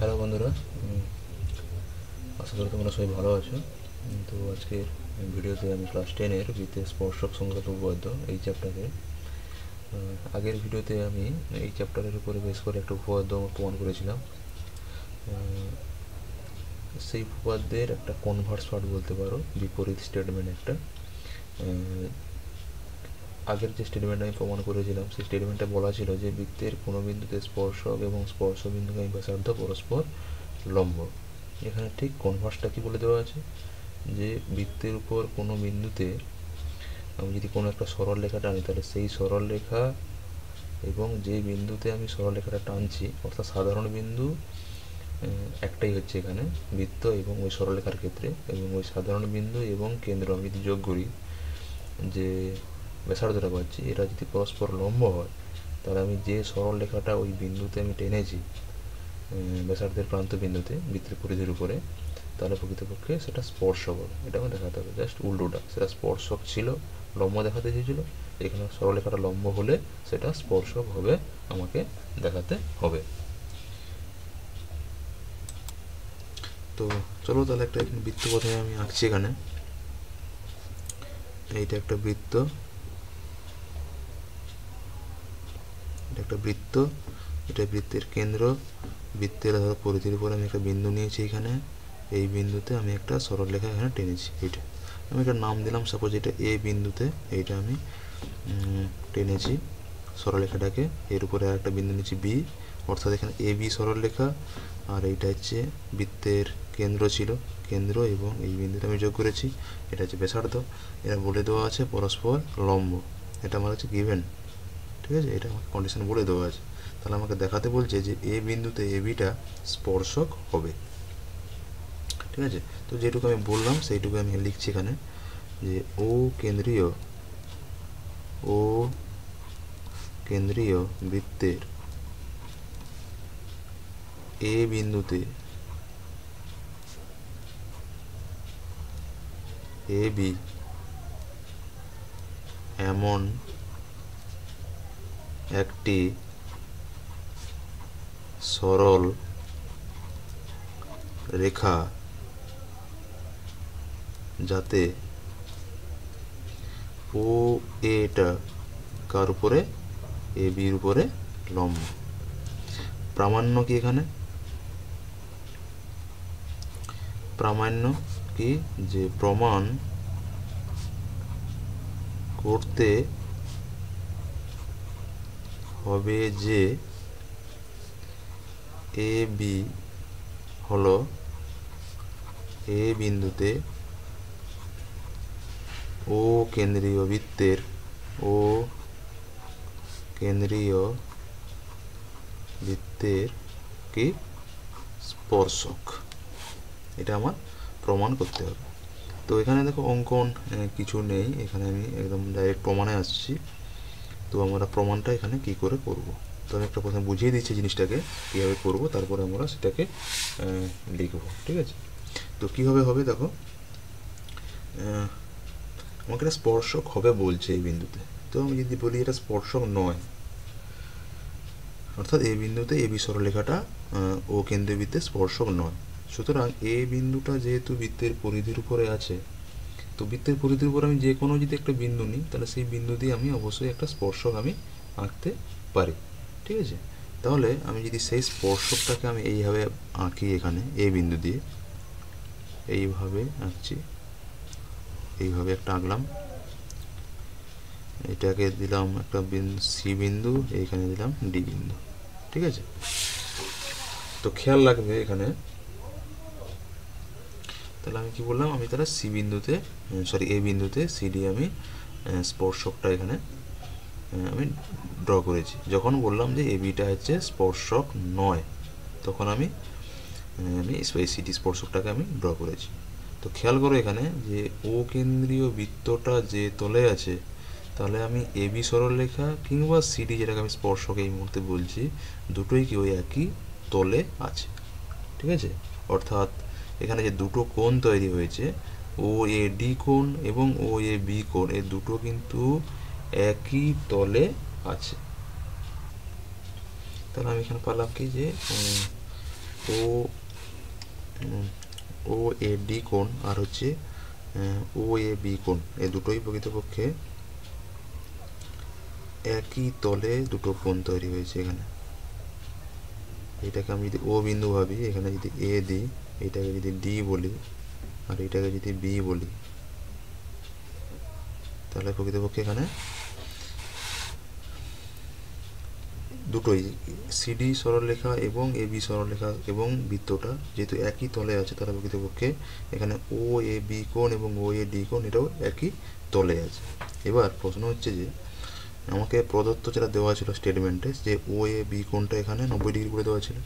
Hello বন্ধুরা, আশা করি তোমরা সবাই ভালো আছো। তো আজকের ভিডিওতে আমি ক্লাস 10-এর বৃত্তের স্পর্শক সংক্রান্ত উপপাদ্য এই চ্যাপ্টারে আগের ভিডিওতে আমি এই চ্যাপ্টারের উপরে বেশ করে একটা উপপাদ্য প্রমাণ করেছিলাম। সেই উপপাদ্যের একটা কনভার্স পার্ট বলতে পারো, বিপরীত স্টেটমেন্ট একটা। আগের যে স্টেটমেন্ট আমি প্রমাণ করেছিলাম সেই স্টেটমেন্টে বলা ছিল যে বৃত্তের কোনো বিন্দুতে স্পর্শক এবং স্পর্শ বিন্দুগামী ব্যাসার্ধ পরস্পর লম্ব। এখানে ঠিক কনভার্সটা কি বলে দেওয়া আছে যে বৃত্তের উপর কোনো বিন্দুতে আমি যদি কোনো একটা সরল রেখা টানি, তাহলে সেই সরল রেখা এবং যে বিন্দুতে আমি সরল রেখাটা টানছি, অর্থাৎ সাধারণ বিন্দু একটাই হচ্ছে এখানে বৃত্ত এবং ওই সরলরেখার ক্ষেত্রে, এবং ওই সাধারণ বিন্দু এবং কেন্দ্র আমি যদি যোগ করি, যে ব্যাসার্ধটা পাচ্ছি, এটা যদি পরস্পর লম্ব হয়, তাহলে আমি যে সরল রেখাটা ওই বিন্দুতে আমি টেনেছি ব্যাসার্ধের প্রান্ত বিন্দুতে বৃত্তের পরিধির উপরে, তাহলে প্রকৃতপক্ষে সেটা স্পর্শক হবে। এটা আমার দেখাতে হবে, জাস্ট উল্টোটা। সেটা স্পর্শক ছিল, লম্ব দেখাতে চেয়েছিল, এখানে সরলরেখাটা লম্ব হলে সেটা স্পর্শক হবে আমাকে দেখাতে হবে। তো চলো তাহলে একটা বৃত্ত প্রথমে আমি আঁকছি। এখানে এইটা একটা বৃত্ত, এটা একটা বৃত্ত, এটা বৃত্তের কেন্দ্র। বৃত্তের ধরো পরিধির উপরে আমি একটা বিন্দু নিয়েছি, এখানে এই বিন্দুতে আমি একটা সরল রেখা এখানে টেনেছি। এইটা আমি একটা নাম দিলাম, সাপোজ এটা এ বিন্দুতে এইটা আমি টেনেছি সরলরেখাটাকে। এর উপরে আর একটা বিন্দু নিচ্ছি বি, অর্থাৎ এখানে এ বি সরলরেখা, আর এইটা হচ্ছে বৃত্তের কেন্দ্র ছিল, কেন্দ্র, এবং এই বিন্দুটা আমি যোগ করেছি, এটা হচ্ছে ব্যাসার্ধ। এটা বলে দেওয়া আছে পরস্পর লম্ব, এটা আমার হচ্ছে গিভেন, ঠিক আছে, এটা আমাকে কন্ডিশন বলে দেওয়া আছে। তাহলে আমাকে দেখাতে বলছে যে এ বিন্দুতে এ বিটা স্পর্শক হবে, ঠিক আছে। তো যেটুকু আমি বললাম সেইটুকু আমি লিখছি এখানে, যে ও কেন্দ্রীয় বৃত্তের এ বিন্দুতে এ বি এমন একটি সরল রেখা যাতে ও এটা কার উপরে, এ বির উপরে লম্ব। প্রামাণ্য কি এখানে? প্রামাণ্য কি, যে প্রমাণ করতে হবে যে এ বি হলো এ বিন্দুতে ও কেন্দ্রীয় বৃত্তের কি স্পর্শক। এটা আমার প্রমাণ করতে হবে। তো এখানে দেখো অঙ্কন কিছু নেই, এখানে আমি একদম ডাইরেক্ট প্রমাণে আসছি। তো আমরা প্রমাণটা এখানে কি করে করব, তো আমি একটা প্রথমে বুঝিয়ে দিচ্ছি জিনিসটাকে কীভাবে করব, তারপরে আমরা সেটাকে লিখব, ঠিক আছে। তো কীভাবে হবে দেখো, আমাকে এটা স্পর্শক হবে বলছে এই বিন্দুতে। তো আমি যদি বলি এটা স্পর্শক নয়, অর্থাৎ এই বিন্দুতে এ বি সরলরেখাটা ও কেন্দ্রীয় বৃত্তে স্পর্শক নয়। সুতরাং এ বিন্দুটা যেহেতু বৃত্তের পরিধির উপরে আছে, তো বৃত্তের পরিধির উপর আমি যে কোনো যদি একটা বিন্দু নিই, তাহলে সেই বিন্দু দিয়ে আমি অবশ্যই একটা স্পর্শক আমি আঁকতে পারি, ঠিক আছে। তাহলে আমি যদি সেই স্পর্শকটাকে আমি এইভাবে আঁকি, এখানে এই বিন্দু দিয়ে এইভাবে আঁকছি, এইভাবে একটা আঁকলাম, এটাকে দিলাম একটা সি বিন্দু, এইখানে দিলাম ডি বিন্দু, ঠিক আছে। তো খেয়াল রাখবে এখানে, তাহলে আমি কি বললাম, আমি তাহলে সি বিন্দুতে এ বিন্দুতে সিডি আমি স্পর্শকটা এখানে আমি ড্র করেছি। যখন বললাম যে এ বিটা হচ্ছে স্পর্শক নয়, তখন আমি সিডি স্পর্শকটাকে আমি ড্র করেছি। তো খেয়াল করো এখানে যে ও কেন্দ্রীয় বৃত্তটা যে তলে আছে, তাহলে আমি এ বি সরলরেখা কিংবা সিডি, যেটাকে আমি স্পর্শক এই মুহূর্তে বলছি, দুটোই কি ওই একই তলে আছে, ঠিক আছে। অর্থাৎ এখানে যে দুটো কোণ তৈরি হয়েছে, ও এ ডি কোণ এবং ও এ বি কোণ, এই দুটো কিন্তু একই তলে আছে। তাহলে আমি এখানে পারলাম কি, যে ও ও এ ডি কোণ আর হচ্ছে ও এ বি কোণ, এই দুটোই প্রকৃতপক্ষে একই তলে দুটো কোণ তৈরি হয়েছে। এখানে এটাকে আমি যদি ও বিন্দু ভাবি, এখানে যদি এ দিই, এটাকে যদি ডি বলি, আর এটাকে যদি বি বলি, তাহলে প্রকৃতপক্ষে এখানে দুটোই সিডি সরলরেখা এবং এবি সরলরেখা এবং বৃত্তটা যেহেতু একই তলে আছে, তাহলে প্রকৃতপক্ষে এখানে ও এ বি কোণ এবং ও এ ডি কোণ এটাও একই তলে আছে। এবার প্রশ্ন হচ্ছে যে আমাকে প্রদত্ত যেটা দেওয়া ছিল স্টেটমেন্টে, যে ও এ বি কোণটা এখানে 90 ডিগ্রি করে দেওয়া ছিল।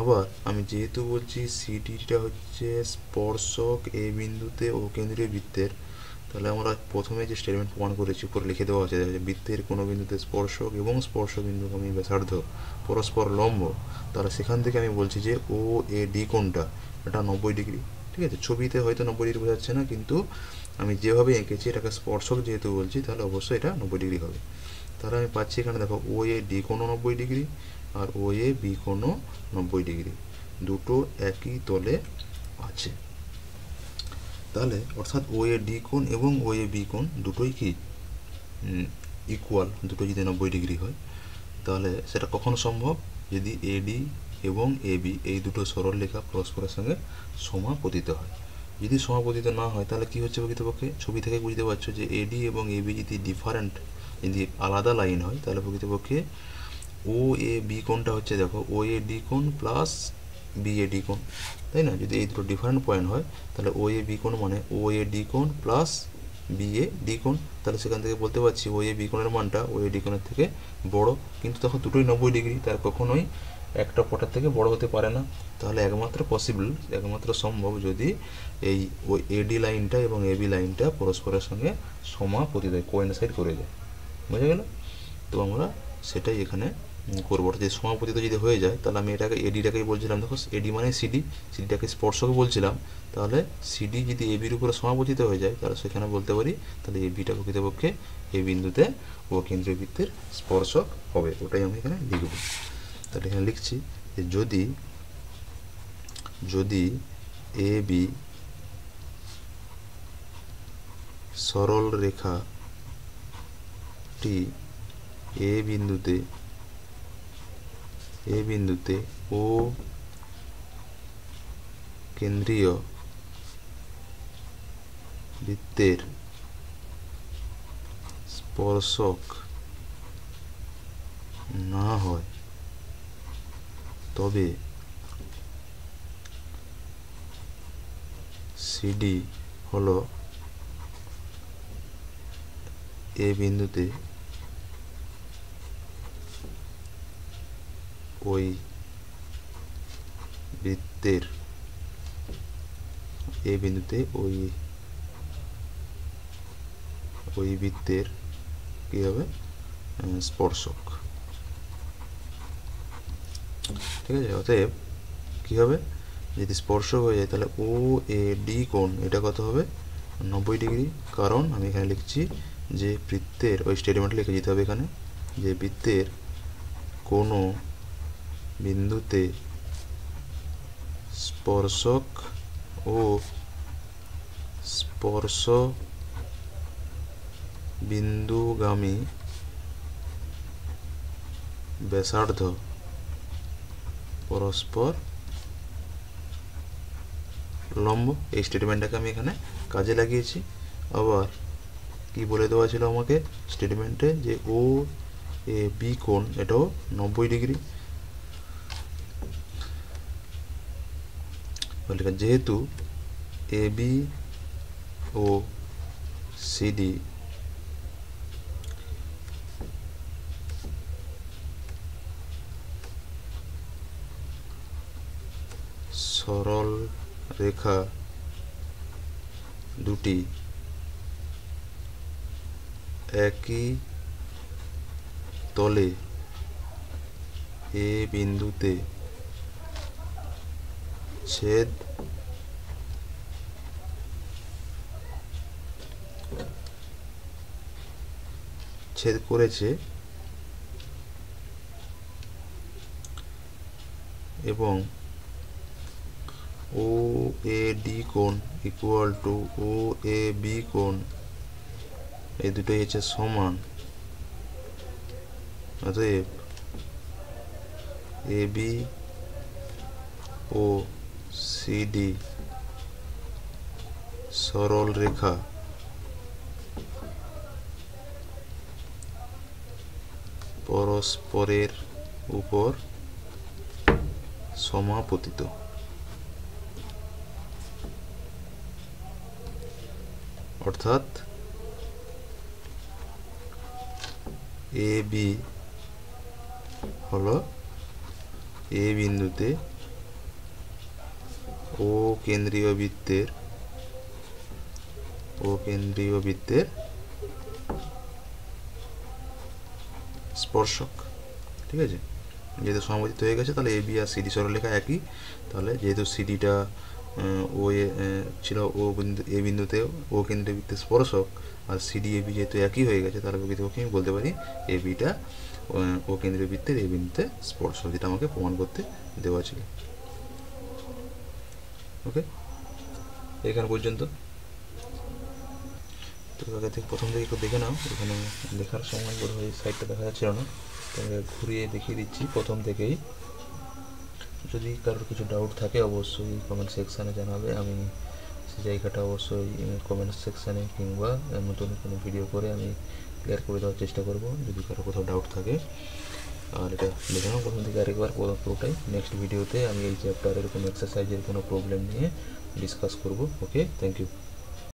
আবার আমি যেহেতু বলছি সিডিটা হচ্ছে স্পর্শক এ বিন্দুতে ও কেন্দ্রীয় বৃত্তের, তাহলে আমরা প্রথমে যে স্টেটমেন্ট প্রমাণ করেছি উপরে লিখে দেওয়া আছে যে বৃত্তের কোনো বিন্দুতে স্পর্শক এবং স্পর্শ বিন্দুগামী ব্যাসার্ধ পরস্পর লম্ব, তাহলে সেখান থেকে আমি বলছি যে ও এ ডি কোণটা এটা 90 ডিগ্রি। ঠিক আছে, ছবিতে হয়তো 90 ডিগ্রি বোঝাচ্ছে না, কিন্তু আমি যেভাবে এঁকেছি এটাকে স্পর্শক যেহেতু বলছি, তাহলে অবশ্যই এটা 90 ডিগ্রি হবে। তাহলে আমি পাচ্ছি এখানে দেখো ও এ ডি কোণও 90 ডিগ্রি আর ও এ বি কোণও 90 ডিগ্রি, দুটো একই তলে আছে। তাহলে অর্থাৎ ও এ ডি কোণ এবং ও এ বি কোণ দুটোই কি ইকুয়াল, দুটো যদি 90 ডিগ্রি হয়, তাহলে সেটা কখন সম্ভব? যদি এডি এবং এবি এই দুটো সরলরেখা পরস্পরের সঙ্গে সমাপতিত হয়। যদি সমাপতিত না হয় তাহলে কি হচ্ছে প্রকৃতপক্ষে? ছবি থেকে বুঝতে পারছো যে এডি এবং এবি যদি ডিফারেন্ট, যদি আলাদা লাইন হয়, তাহলে প্রকৃতপক্ষে ও এ বি কোণটা হচ্ছে দেখো ও এ ডি কোণ প্লাস বি এ ডি কোণ, তাই না? যদি এই দুটো ডিফারেন্ট পয়েন্ট হয় তাহলে ও এ বি কোণ মানে ও এ ডি কোণ প্লাস বি এ ডি কোণ, তাহলে সেখান থেকে বলতে পারছি ও এ বি কোণের মানটা ও এ ডি কোণের থেকে বড়। কিন্তু তখন দুটোই 90 ডিগ্রি, তার কখনোই একটা অপরটার থেকে বড় হতে পারে না। তাহলে একমাত্র পসিবল, একমাত্র সম্ভব যদি এই ওই এডি লাইনটা এবং এবি লাইনটা পরস্পরের সঙ্গে সমাপতিত হয়, কোয়েনসাইড করে যায়। বুঝা গেল? তো আমরা সেটাই এখানে করবো। যে সমাপতিত যদি হয়ে যায় তাহলে আমি এটাকে এডিটাকেই বলছিলাম, দেখো এডি মানে সিডি, সিডিটাকে স্পর্শক বলছিলাম, তাহলে সিডি যদি এবির উপরে সমাপতিত হয়ে যায় তাহলে সেখানে বলতে পারি তাহলে এবিটা প্রকৃতপক্ষে এই বিন্দুতে ও কেন্দ্রীয় বৃত্তের স্পর্শক হবে। ওটাই আমি এখানে লিখব। তাহলে এখানে লিখছি যে যদি এ বি সরল রেখাটি এ বিন্দুতে ও কেন্দ্রীয় বৃত্তের স্পর্শক না হয়, তবে সিডি হলো এ বিন্দুতে ওই বৃত্তের কি হবে? স্পর্শক। ঠিক আছে, অতএব কি হবে? যদি স্পর্শক হয়ে যায় তাহলে ও এ ডি কোণ এটা কত হবে? 90 ডিগ্রি। কারণ আমি এখানে লিখছি যে বৃত্তের, ওই স্টেটমেন্ট লিখে দিতে হবে এখানে, যে বৃত্তের কোনো বিন্দুতে স্পর্শক ও স্পর্শ বিন্দুগামী ব্যাসার্ধ পরস্পর লম্ব। এই স্টেটমেন্টটাকে আমি এখানে কাজে লাগিয়েছি। আবার কি বলে দেওয়া ছিল আমাকে স্টেটমেন্টে, যে ও এ বি কোণ এটাও 90 ডিগ্রি। যেহেতু এ বি ও সিডি সরল রেখা দুটি একই তলে এ বিন্দুতে ছেদ করেছে এবং ও এ ডি কোণ equal to O A B কোণ, এই দুটোই হচ্ছে সমান। অতএব এ বি ও সিডি সরল রেখা পরস্পরের উপর সমাপতিত। অর্থাৎ এ বি হলো এ বিন্দুতে ও কেন্দ্রীয় বৃত্তের স্পর্শক। ঠিক আছে, যেহেতু সমাপতিত হয়ে গেছে তাহলে এ বি আর সিডি সরলরেখা একই। তাহলে যেহেতু সিডিটা ও ছিল ও বিন্দু এ বিন্দুতে ও কেন্দ্রীয় বৃত্তের স্পর্শক, আর সিডি এ বি যেহেতু একই হয়ে গেছে, তাহলে প্রকৃতপক্ষে আমি বলতে পারি এ বিটা ও কেন্দ্রীয় বৃত্তের এ বিন্দুতে স্পর্শক, যেটা আমাকে প্রমাণ করতে দেওয়া ছিল। ওকে, এখানে পর্যন্ত। তো আগে থেকে প্রথম থেকে একটু দেখে নাও, এখানে লেখার সময় বোধহয় এই সাইডটা দেখা যাচ্ছিল না, তোমাকে ঘুরিয়ে দেখিয়ে দিচ্ছি প্রথম থেকেই। যদি কারোর কিছু ডাউট থাকে অবশ্যই কমেন্ট সেকশানে জানাবে, আমি সেই জায়গাটা অবশ্যই কমেন্ট সেকশানে কিংবা নতুন কোনো ভিডিও করে আমি ক্লিয়ার করে দেওয়ার চেষ্টা করব যদি কারো কোথাও ডাউট থাকে। আর এটা দেখে নাও প্রথম থেকে আরেকবার পুরোটাই। নেক্সট ভিডিওতে আমি এই চ্যাপ্টারের কোনো এক্সারসাইজের কোনো প্রবলেম নিয়ে ডিসকাস করব। ওকে, থ্যাংক ইউ।